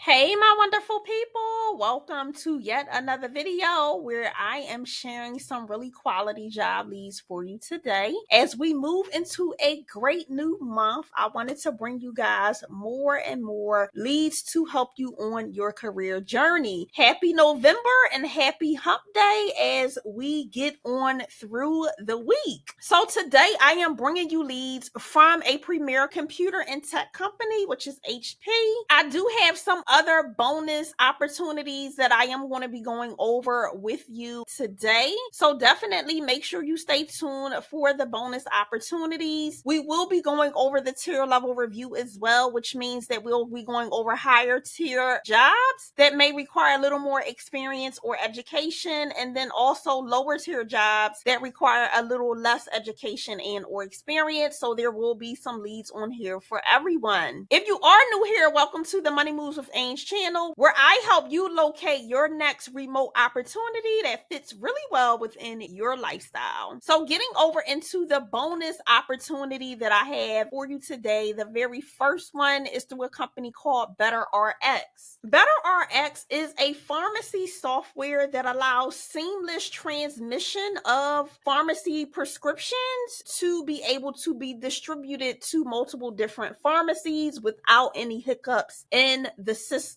Hey, my wonderful people. Welcome to yet another video where I am sharing some really quality job leads for you today. As we move into a great new month, I wanted to bring you guys more and more leads to help you on your career journey. Happy November and happy hump day as we get on through the week. So today I am bringing you leads from a premier computer and tech company, which is HP. I do have some other bonus opportunities that I am going to be going over with you today. So definitely make sure you stay tuned for the bonus opportunities. We will be going over the tier level review as well, which means that we'll be going over higher tier jobs that may require a little more experience or education, and then also lower tier jobs that require a little less education and or experience. So there will be some leads on here for everyone. If you are new here, welcome to the Money Moves with Ange channel, where I help you locate your next remote opportunity that fits really well within your lifestyle. So getting over into the bonus opportunity that I have for you today, the very first one is through a company called BetterRx. BetterRx is a pharmacy software that allows seamless transmission of pharmacy prescriptions to be able to be distributed to multiple different pharmacies without any hiccups in the system.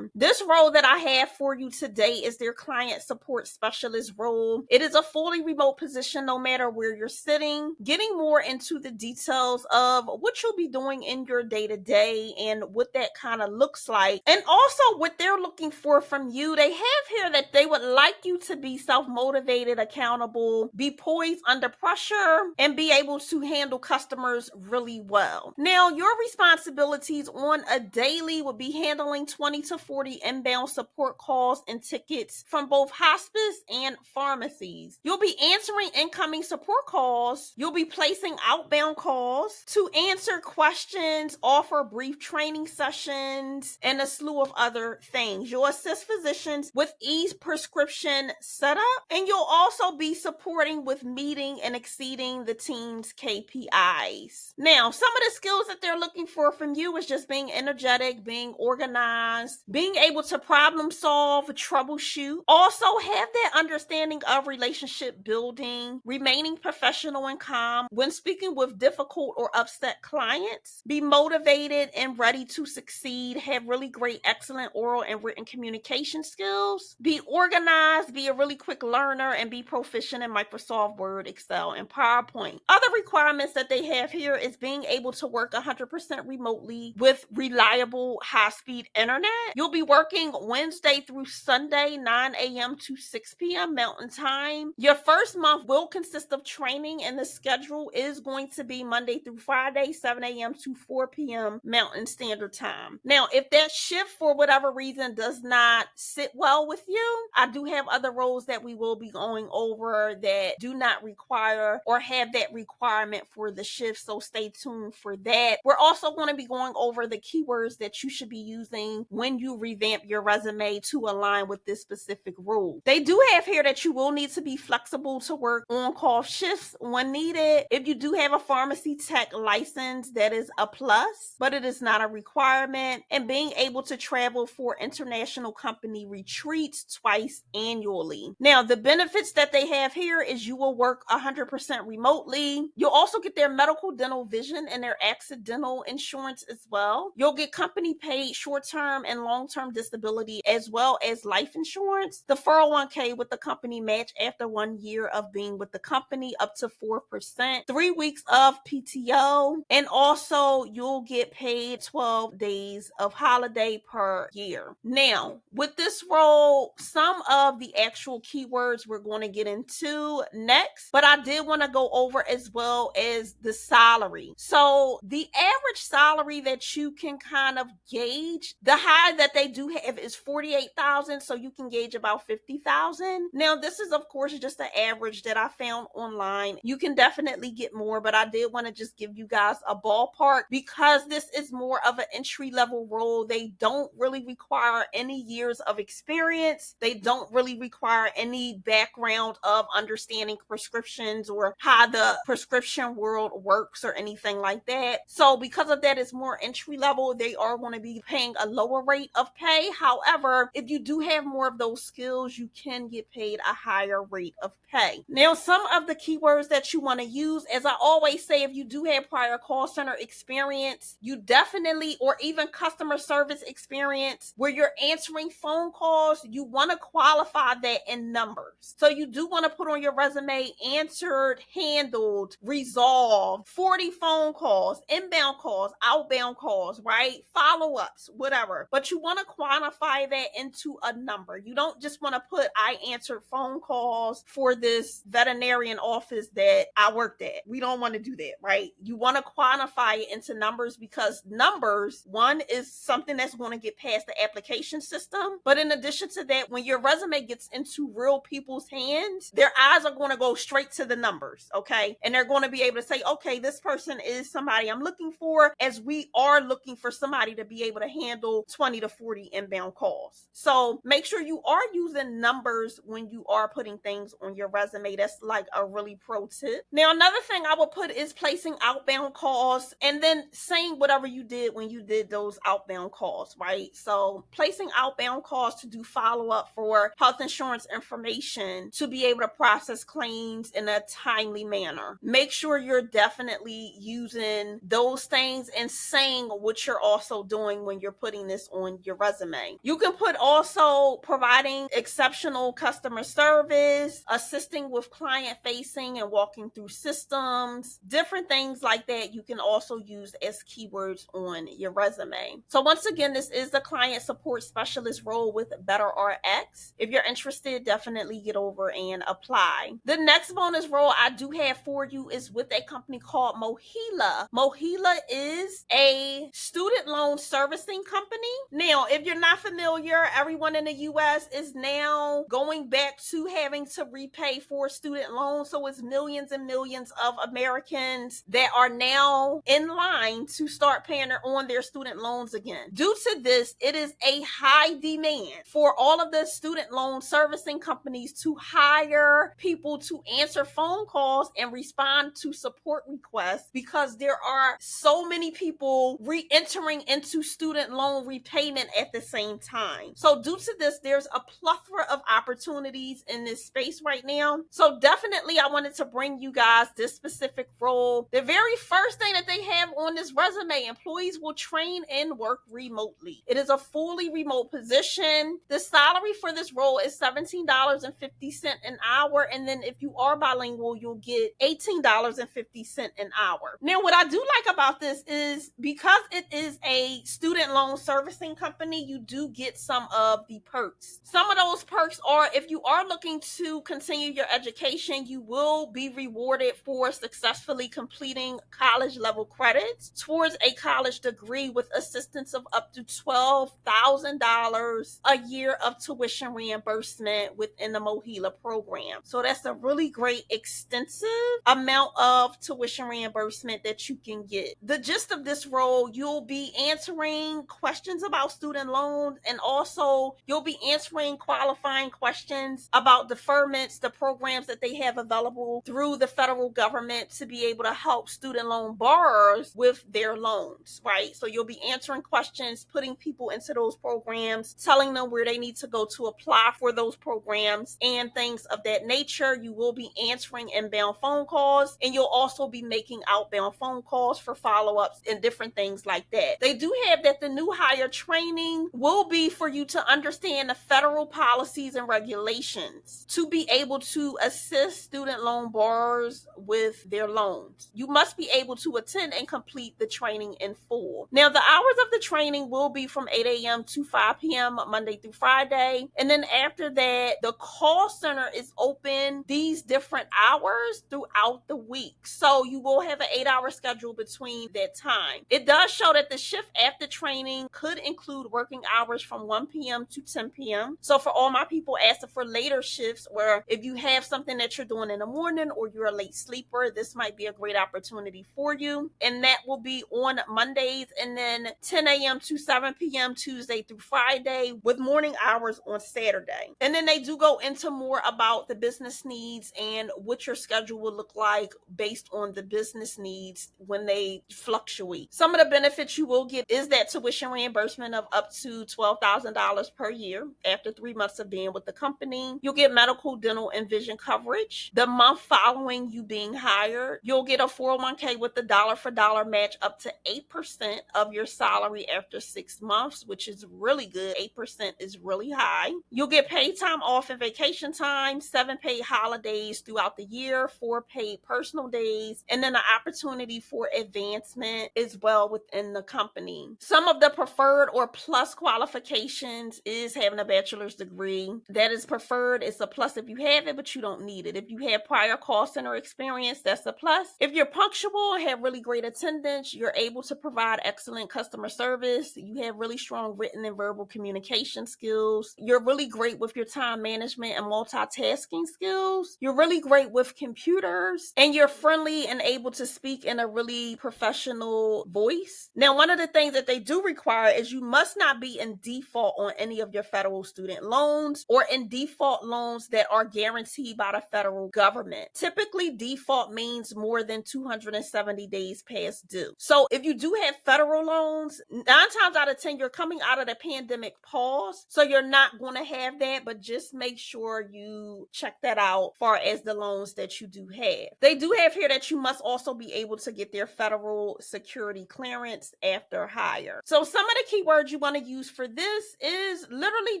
This role that I have for you today is their client support specialist role. It is a fully remote position no matter where you're sitting, getting more into the details of what you'll be doing in your day-to-day and what that kind of looks like. And also what they're looking for from you. They have here that they would like you to be self-motivated, accountable, be poised under pressure, and be able to handle customers really well. Now, your responsibilities on a daily would be handling 20 to 40 inbound support calls and tickets from both hospice and pharmacies. You'll be answering incoming support calls. You'll be placing outbound calls to answer questions, offer brief training sessions, and a slew of other things. You'll assist physicians with e-prescription setup, and you'll also be supporting with meeting and exceeding the team's KPIs. Now, some of the skills that they're looking for from you is just being energetic, being organized, being able to problem solve, troubleshoot, also have that understanding of relationship building, remaining professional and calm when speaking with difficult or upset clients, be motivated and ready to succeed, have really great, excellent oral and written communication skills, be organized, be a really quick learner, and be proficient in Microsoft Word, Excel, and PowerPoint. Other requirements that they have here is being able to work 100% remotely with reliable high-speed internet. You'll be working Wednesday through Sunday, 9 a.m. to 6 p.m. Mountain Time. Your first month will consist of training, and the schedule is going to be Monday through Friday, 7 a.m. to 4 p.m. Mountain Standard Time. Now, if that shift for whatever reason does not sit well with you, I do have other roles that we will be going over that do not require or have that requirement for the shift, so stay tuned for that. We're also going to be going over the keywords that you should be using when you revamp your resume to align with this specific role. They do have here that you will need to be flexible to work on-call shifts when needed. If you do have a pharmacy tech license, that is a plus, but it is not a requirement. And being able to travel for international company retreats twice annually. Now, the benefits that they have here is you will work 100% remotely. You'll also get their medical, dental, vision, and their accidental insurance as well. You'll get company paid short-term and long-term disability as well as life insurance. The 401k with the company match after 1 year of being with the company up to 4%. 3 weeks of PTO, and also you'll get paid 12 days of holiday per year. Now, with this role, some of the actual keywords we're going to get into next, but I did want to go over as well as the salary. So the average salary that you can kind of gauge, the high that they do have is $48,000, so you can gauge about $50,000. Now, this is of course just the average that I found online. You can definitely get more, but I did want to just give you guys a ballpark because this is more of an entry-level role. They don't really require any years of experience. They don't really require any background of understanding prescriptions or how the prescription world works or anything like that. So because of that, it's more entry level. They are going to be paying a lower lower rate of pay. However, if you do have more of those skills, you can get paid a higher rate of pay. Now, some of the keywords that you want to use, as I always say, if you do have prior call center experience, you definitely, or even customer service experience where you're answering phone calls, you want to qualify that in numbers. So you do want to put on your resume answered, handled, resolved, 40 phone calls, inbound calls, outbound calls, right? Follow-ups, whatever. But you want to quantify that into a number. You don't just want to put I answered phone calls for this veterinarian office that I worked at. We don't want to do that, right? You want to quantify it into numbers because numbers, one, is something that's going to get past the application system. But in addition to that, when your resume gets into real people's hands, their eyes are going to go straight to the numbers, okay? And they're going to be able to say, okay, this person is somebody I'm looking for, as we are looking for somebody to be able to handle 20 to 40 inbound calls. So make sure you are using numbers when you are putting things on your resume. That's like a really pro tip. Now, another thing I would put is placing outbound calls and then saying whatever you did when you did those outbound calls, right? So placing outbound calls to do follow-up for health insurance information to be able to process claims in a timely manner. Make sure you're definitely using those things and saying what you're also doing when you're putting this on your resume. You can put also providing exceptional customer service, assisting with client facing and walking through systems, different things like that you can also use as keywords on your resume. So once again, this is the client support specialist role with BetterRx. If you're interested, definitely get over and apply. The next bonus role I do have for you is with a company called Mohela. Mohela is a student loan servicing company. Now, if you're not familiar, everyone in the US is now going back to having to repay for student loans. So it's millions and millions of Americans that are now in line to start paying on their student loans again. Due to this, it is a high demand for all of the student loan servicing companies to hire people to answer phone calls and respond to support requests because there are so many people re-entering into student loan repayment at the same time. So due to this, there's a plethora of opportunities in this space right now. So definitely I wanted to bring you guys this specific role. The very first thing that they have on this resume, employees will train and work remotely. It is a fully remote position. The salary for this role is $17.50 an hour. And then if you are bilingual, you'll get $18.50 an hour. Now, what I do like about this is because it is a student loan servicing company, you do get some of the perks. Some of those perks are if you are looking to continue your education, you will be rewarded for successfully completing college level credits towards a college degree with assistance of up to $12,000 a year of tuition reimbursement within the Mohela program. So that's a really great extensive amount of tuition reimbursement that you can get. The gist of this role, you'll be answering questions about student loans, and also you'll be answering qualifying questions about deferments, the programs that they have available through the federal government to be able to help student loan borrowers with their loans, right? So you'll be answering questions, putting people into those programs, telling them where they need to go to apply for those programs and things of that nature. You will be answering inbound phone calls, and you'll also be making outbound phone calls for follow-ups and different things like that. They do have that the new hire training will be for you to understand the federal policies and regulations to be able to assist student loan borrowers with their loans. You must be able to attend and complete the training in full. Now, the hours of the training will be from 8 a.m. to 5 p.m. Monday through Friday. And then after that, the call center is open these different hours throughout the week. So you will have an 8-hour schedule between that time. It does show that the shift after training could include working hours from 1 p.m. to 10 p.m. So for all my people asking for later shifts, where if you have something that you're doing in the morning or you're a late sleeper, this might be a great opportunity for you. And that will be on Mondays, and then 10 a.m. to 7 p.m. Tuesday through Friday, with morning hours on Saturday. And then they do go into more about the business needs and what your schedule will look like based on the business needs when they fluctuate. Some of the benefits you will get is that tuition reimbursement reimbursement of up to $12,000 per year after 3 months of being with the company. You'll get medical, dental, and vision coverage. The month following you being hired, you'll get a 401k with the dollar for dollar match up to 8% of your salary after 6 months, which is really good. 8% is really high. You'll get paid time off and vacation time, 7 paid holidays throughout the year, 4 paid personal days, and then an opportunity for advancement as well within the company. Some of the preferred or plus qualifications is having a bachelor's degree. That is preferred. It's a plus if you have it, but you don't need it. If you have prior call center experience, that's a plus. If you're punctual and have really great attendance, you're able to provide excellent customer service. You have really strong written and verbal communication skills. You're really great with your time management and multitasking skills. You're really great with computers, and you're friendly and able to speak in a really professional voice. Now, one of the things that they do require is you must not be in default on any of your federal student loans or in default loans that are guaranteed by the federal government. Typically, default means more than 270 days past due. So if you do have federal loans, 9 times out of 10, you're coming out of the pandemic pause. So you're not going to have that, but just make sure you check that out as far as the loans that you do have. They do have here that you must also be able to get their federal security clearance after hire. So some of the keywords you want to use for this is literally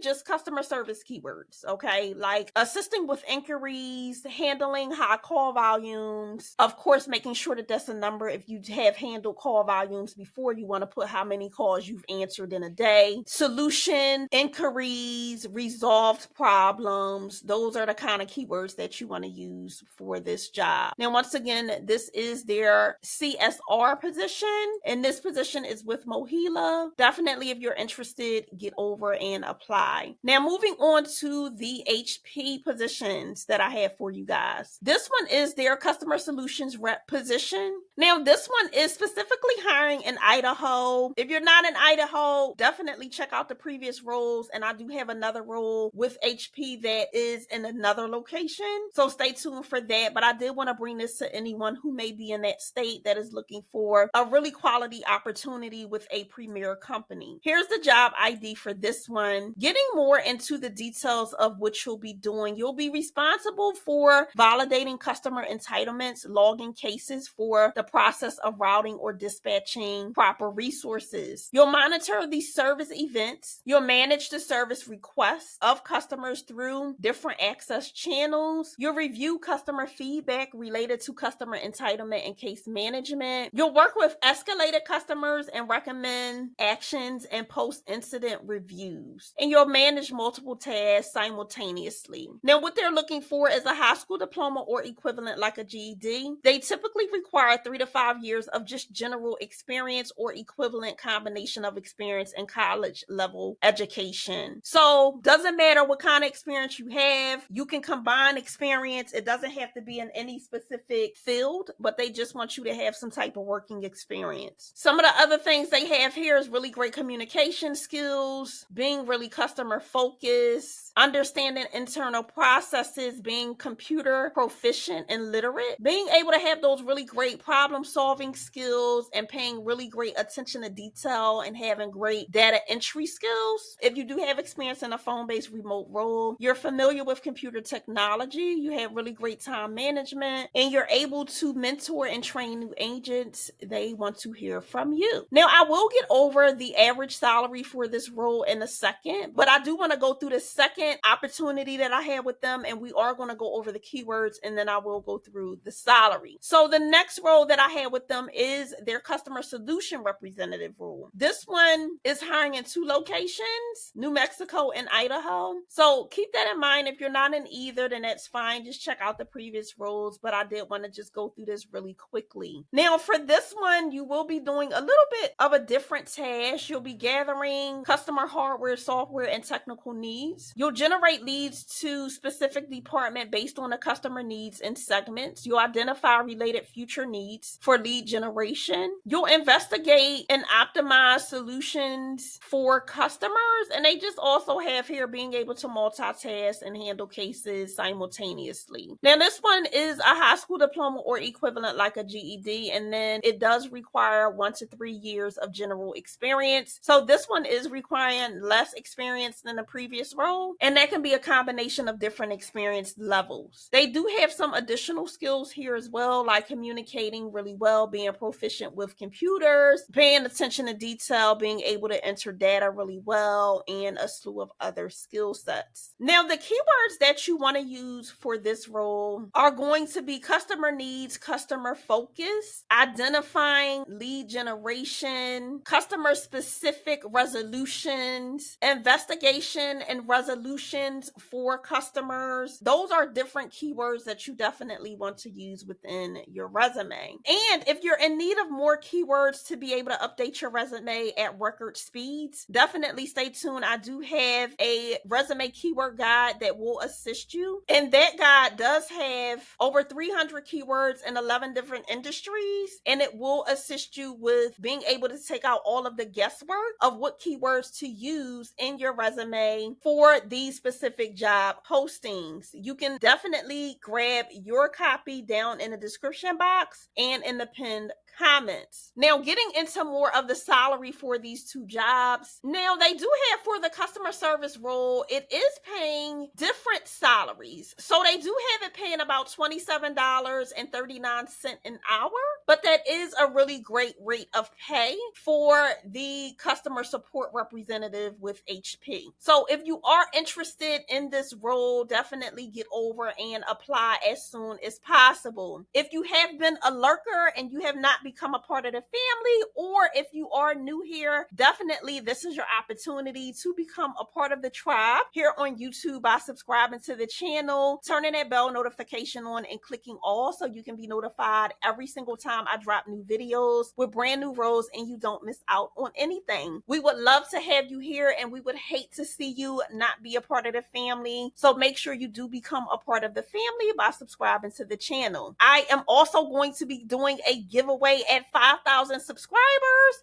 just customer service keywords, okay? Like assisting with inquiries, handling high call volumes, of course, making sure that that's a number. If you have handled call volumes before, you want to put how many calls you've answered in a day. Solution, inquiries, resolved problems. Those are the kind of keywords that you want to use for this job. Now, once again, this is their CSR position, and this position is with Mohela. Definitely, if you're interested, get over and apply. Now, moving on to the HP positions that I have for you guys. This one is their customer solutions rep position. Now, this one is specifically hiring in Idaho. If you're not in Idaho, definitely check out the previous roles, and I do have another role with HP that is in another location, so stay tuned for that. But I did want to bring this to anyone who may be in that state that is looking for a really quality opportunity with a premier company. Here's the job ID for this one. Getting more into the details of what you'll be doing, you'll be responsible for validating customer entitlements, logging cases for the process of routing or dispatching proper resources. You'll monitor the service events. You'll manage the service requests of customers through different access channels. You'll review customer feedback related to customer entitlement and case management. You'll work with escalated customers and recommend actions and post-incident reviews. And you'll manage multiple tasks simultaneously. Now, what they're looking for is a high school diploma or equivalent like a GED. They typically require 3 to 5 years of just general experience or equivalent combination of experience in college level education. So doesn't matter what kind of experience you have, you can combine experience. It doesn't have to be in any specific field, but they just want you to have some type of working experience. Some of the other things they have here is really great communication skills, being really customer focused, understanding internal processes, being computer proficient and literate, being able to have those really great problem solving skills and paying really great attention to detail and having great data entry skills. If you do have experience in a phone-based remote role, you're familiar with computer technology, you have really great time management, and you're able to mentor and train new agents, they want to hear from you. Now, I will get over the average salary for this role in a second, but I do want to go through the second opportunity that I had with them, and we are going to go over the keywords, and then I will go through the salary. So the next role that I had with them is their customer solution representative role. This one is hiring in 2 locations, New Mexico and Idaho. So keep that in mind. If you're not in either, then that's fine. Just check out the previous roles, but I did want to just go through this really quickly. Now, for this one, you will be doing a little bit of a different task. You'll be gathering customer hardware, software, and technical needs. You'll generate leads to specific department based on the customer needs and segments. You'll identify related future needs for lead generation. You'll investigate and optimize solutions for customers. And they just also have here being able to multitask and handle cases simultaneously. Now, this one is a high school diploma or equivalent like a GED, and then it does require 1 to 3 years of general experience experience. So this one is requiring less experience than the previous role, and that can be a combination of different experience levels. They do have some additional skills here as well, like communicating really well, being proficient with computers, paying attention to detail, being able to enter data really well, and a slew of other skill sets. Now, the keywords that you want to use for this role are going to be customer needs, customer focus, identifying lead generation, customer specific resolutions, investigation and resolutions for customers. Those are different keywords that you definitely want to use within your resume. And if you're in need of more keywords to be able to update your resume at record speeds, definitely stay tuned. I do have a resume keyword guide that will assist you. And that guide does have over 300 keywords in 11 different industries, and it will assist you with being able to take out all of the guesswork of what keywords to use in your resume for these specific job postings. You can definitely grab your copy down in the description box and in the pinned comments. Now, getting into more of the salary for these two jobs. Now, they do have for the customer service role, it is paying different salaries. So they do have it paying about $27.39 an hour, but that is a really great rate of pay for the customer support representative with HP. So if you are interested in this role, definitely get over and apply as soon as possible. If you have been a lurker and you have not become a part of the family, or if you are new here, definitely this is your opportunity to become a part of the tribe here on YouTube by subscribing to the channel, turning that bell notification on, and clicking all so you can be notified every single time I drop new videos with brand new roles and you don't miss out on anything. We would love to have you here, and we would hate to see you not be a part of the family. So make sure you do become a part of the family by subscribing to the channel. I am also going to be doing a giveaway at 5,000 subscribers.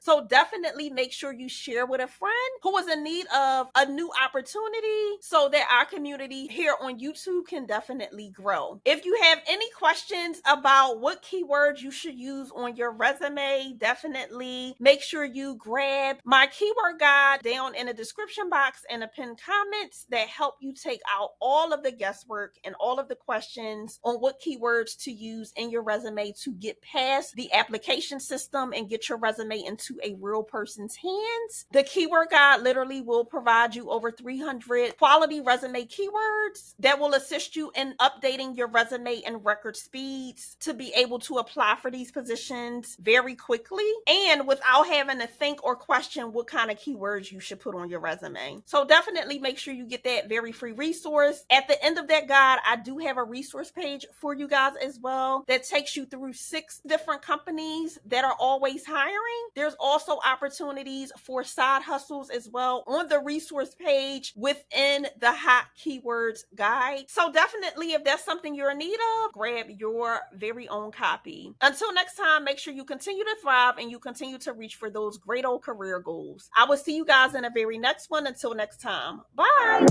So definitely make sure you share with a friend who is in need of a new opportunity so that our community here on YouTube can definitely grow. If you have any questions about what keywords you should use on your resume, definitely make sure you grab my keyword guide down in the description box and the pinned comments that help you take out all of the guesswork and all of the questions on what keywords to use in your resume to get past the application system and get your resume into a real person's hands. The keyword guide literally will provide you over 300 quality resume keywords that will assist you in updating your resume in record speeds to be able to apply for these positions very quickly and without having to think or question what kind of keywords you should put on your resume. So definitely make sure you get that very free resource. At the end of that guide, I do have a resource page for you guys as well that takes you through 6 different companies that are always hiring. There's also opportunities for side hustles as well on the resource page within the hot keywords guide. So definitely, if that's something you're in need of, grab your very own copy. Until next time, make sure you continue to thrive and you continue to reach for those great old career goals. I will see you guys in the very next one. Until next time, bye.